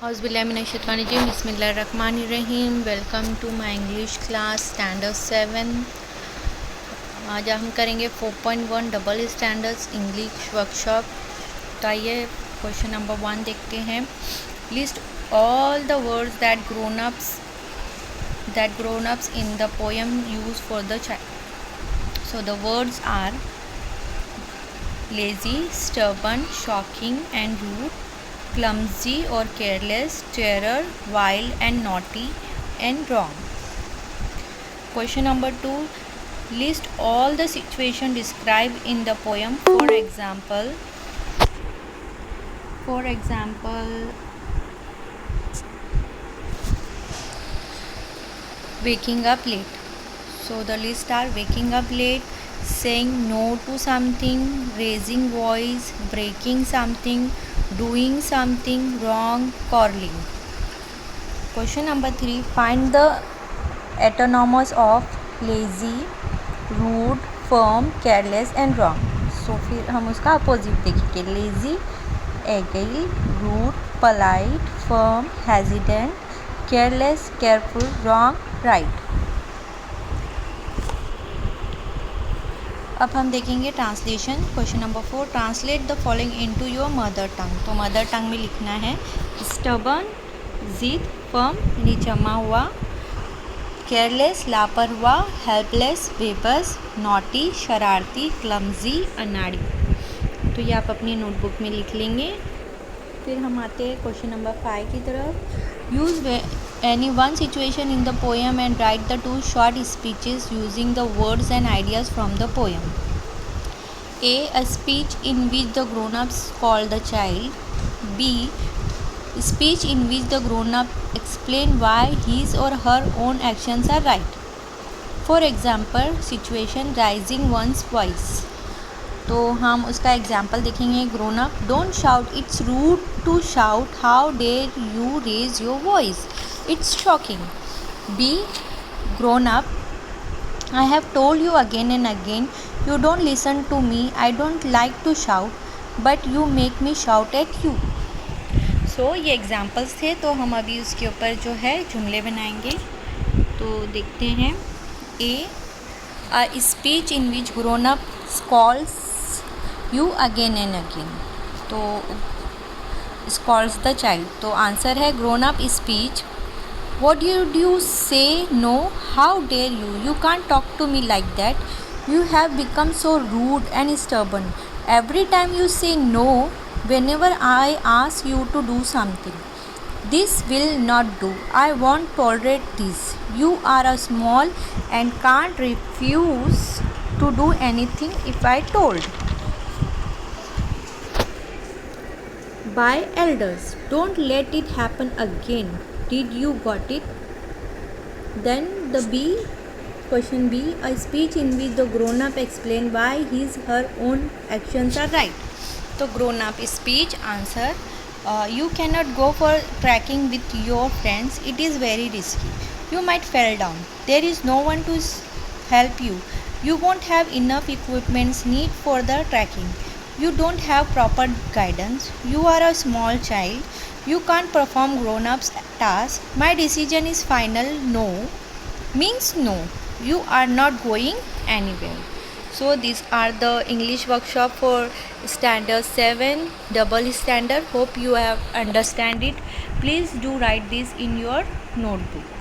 औज़ुबिल्लाहिमिनश्शैतानिर्रजीम बिस्मिल्लाहिर्रहमानिर्रहीम। Welcome to my English class standard 7। आज हम करेंगे 4.1 डबल स्टैंडर्ड्स इंग्लिश वर्कशॉप। तो आइए क्वेश्चन नंबर 1 देखते हैं। List all the words that grown ups in the poem use for the child. So the words are lazy, stubborn, shocking and rude, clumsy or careless, terror, wild and naughty and wrong. Question number 2. List all the situation described in the poem. For example, waking up late. So the list are waking up late, saying no to something, raising voice, breaking something, doing something wrong, quarreling. Question number 3. Find the antonyms of lazy, rude, firm, careless and wrong. So फिर हम उसका opposite देखेंगे। lazy, agile, rude, polite, firm, hesitant, careless, careful, wrong, right. अब हम देखेंगे translation. Question number 4. Translate the following into your mother tongue. तो mother tongue में लिखना है स्टबर्न जिद, फर्म यानी जमा हुआ, केयरलेस लापरवाह, हेल्पलेस बेबस, नॉटी शरारती, क्लमजी अनाड़ी। तो ये आप अपनी नोटबुक में लिख लेंगे। फिर हम आते हैं क्वेश्चन नंबर 5 की तरफ। Use any one situation in the poem and write the 2 short speeches using the words and ideas from the poem. A speech in which the grown-ups call the child. B, speech in which the grown-up explain why his or her own actions are right. For example, situation raising one's voice. तो हम उसका example देखेंगे। Grown up, don't shout, it's rude to shout, how dare you raise your voice, it's shocking. B, grown up, I have told you again and again, you don't listen to me, I don't like to shout but you make me shout at you. So ये examples थे। तो हम अभी उसके ऊपर जो है जुमले बनाएंगे। तो देखते हैं। A speech in which grown up calls you again and again. तो स्कॉल्स द चाइल्ड। तो आंसर है grown up speech. What you say no, how dare you, you can't talk to me like that, you have become so rude and stubborn, every time you say no whenever I ask you to do something. This will not do. I won't tolerate this. You are a small and can't refuse to do anything if I told. By elders, don't let it happen again. Did you got it? Then the B, question B, a speech in which the grown up explain why his her own actions are right. तो grown up speech. Answer, you cannot go for trekking with your friends, it is very risky, you might fall down, there is no one to help you, you won't have enough equipments need for the trekking, you don't have proper guidance, you are a small child, you can't perform grown ups task, my decision is final, no means no, you are not going anywhere. So these are the English workshop for standard 7 double standard. Hope you have understand it. Please do write this in your notebook.